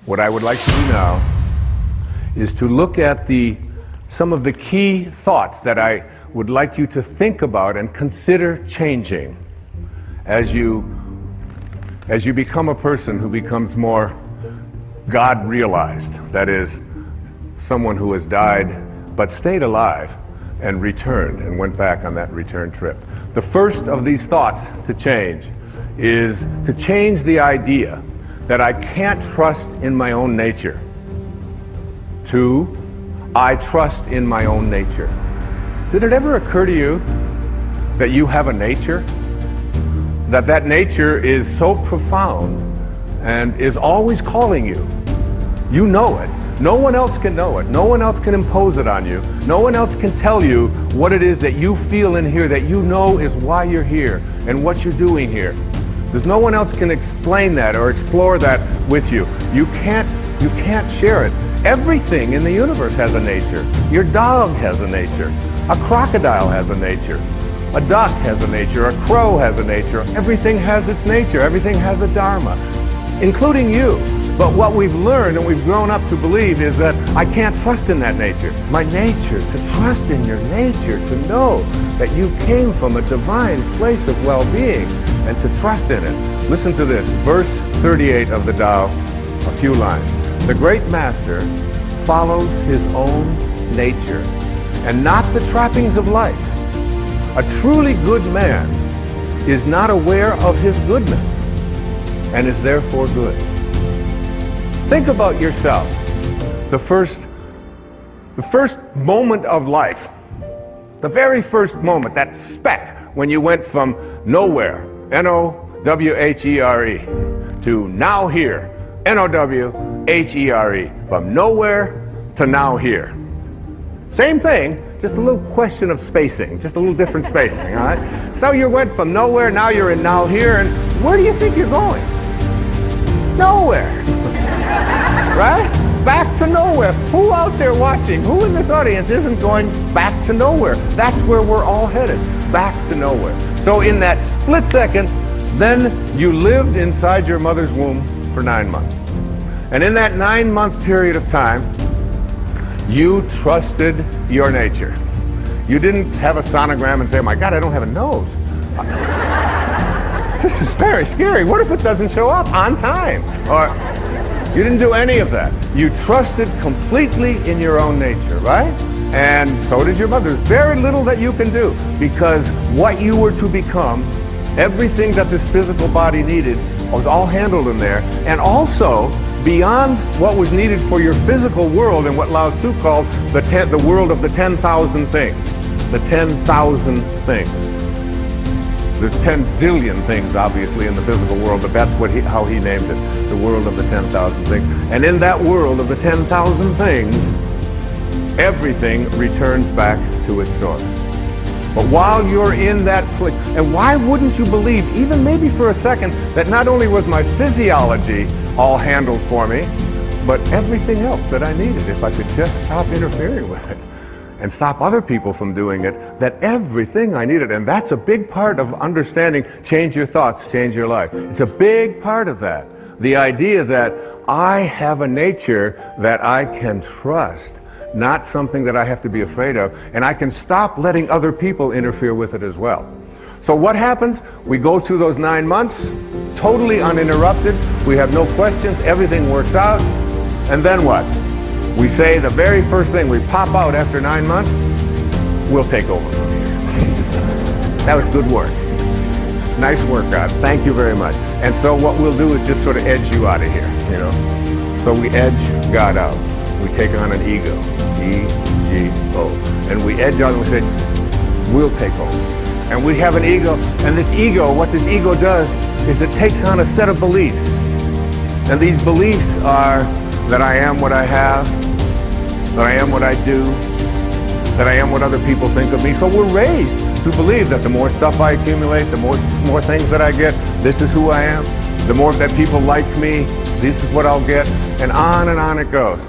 What I would like to do now is to look at some of the key thoughts that I would like you to think about and consider changing as you become a person who becomes more God-realized. That is, someone who has died but stayed alive and returned and went back on that return trip. The first of these thoughts to change is to change the idea that I can't trust in my own nature to I trust in my own nature. Did it ever occur to you that you have a nature? That nature is so profound and is always calling you. You know it. No one else can know it. No one else can impose it on you. No one else can tell you what it is that you feel in here that you know is why you're here and what you're doing here. There's no one else can explain that or explore that with you. You can't share it. Everything in the universe has a nature. Your dog has a nature. A crocodile has a nature. A duck has a nature. A crow has a nature. Everything has its nature. Everything has a dharma, including you. But what we've learned and we've grown up to believe is that I can't trust in that nature. My nature, to trust in your nature, to know that you came from a divine place of well-being and to trust in it. Listen to this, verse 38 of the Tao, a few lines. The great master follows his own nature and not the trappings of life. A truly good man is not aware of his goodness and is therefore good. Think about yourself. The first moment of life, the very first moment, that speck when you went from nowhere, N-O-W-H-E-R-E, to now here, N-O-W-H-E-R-E, from nowhere to now here. Same thing, just a little question of spacing, just a little different spacing, all right? So you went from nowhere, now you're in now here, and where do you think you're going? Nowhere. Right? Back to nowhere. Who out there watching, who in this audience isn't going back to nowhere? That's where we're all headed, back to nowhere. So in that split second, then you lived inside your mother's womb for 9 months. And in that 9-month period of time, you trusted your nature. You didn't have a sonogram and say, oh my God, I don't have a nose. This is very scary. What if it doesn't show up on time? Or you didn't do any of that. You trusted completely in your own nature, right? And so did your mother. There's very little that you can do because what you were to become, everything that this physical body needed was all handled in there. And also, beyond what was needed for your physical world and what Lao Tzu called the world of the 10,000 things. The 10,000 things. There's 10 zillion things, obviously, in the physical world, but that's how he named it, the world of the 10,000 things. And in that world of the 10,000 things, everything returns back to its source. But while you're in that place, and why wouldn't you believe, even maybe for a second, that not only was my physiology all handled for me, but everything else that I needed, if I could just stop interfering with it and stop other people from doing it, that everything I needed. And that's a big part of understanding change your thoughts, change your life. It's a big part of that. The idea that I have a nature that I can trust, not something that I have to be afraid of, and I can stop letting other people interfere with it as well. So what happens? We go through those 9 months, totally uninterrupted. We have no questions, everything works out. And then what? We say the very first thing, we pop out after 9 months, we'll take over from here. That was good work. Nice work, God. Thank you very much. And so what we'll do is just sort of edge you out of here, you know. So we edge God out. We take on an ego, E-G-O. And we edge out and we say, we'll take over. And we have an ego, and this ego, what this ego does is it takes on a set of beliefs. And these beliefs are that I am what I have, that I am what I do, that I am what other people think of me. So we're raised to believe that the more stuff I accumulate, the more things that I get, this is who I am. The more that people like me, this is what I'll get, and on it goes.